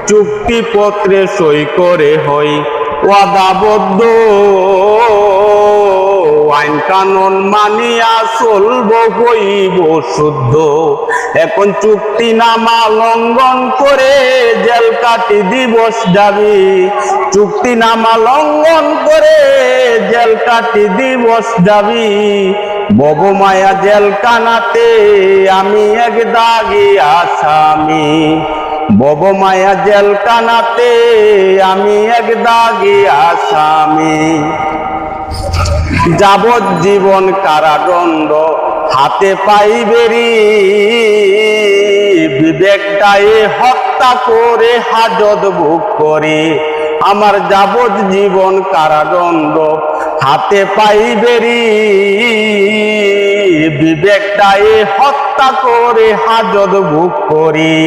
চুক্তিপত্রে সই করে হই ওয়াদাবদ্ধ, আইন কানুন মানিয়া চলব হইব শুদ্ধ। এখন চুক্তিনামা লঙ্ঘন করে জেল কাটি দিবস যাবি, চুক্তিনামা লঙ্ঘন করে জেল কাটি দিবস যাবি। ববমায়া জেলখানাতে আমি এক দাগি আসামি, ববমায়া জেলখানাতে আমি এক দাগি আসামি। যাবজ্জীবন কারাদণ্ড হাতে পাইবেরি, বিবেকটায়ে হত্যা করে হাজত ভোগ করি। আমার যাবজ্জীবন কারাদণ্ড হাতে পাইবেরি, বিবেকটায়ে হত্যা করে হাজত ভোগ করি।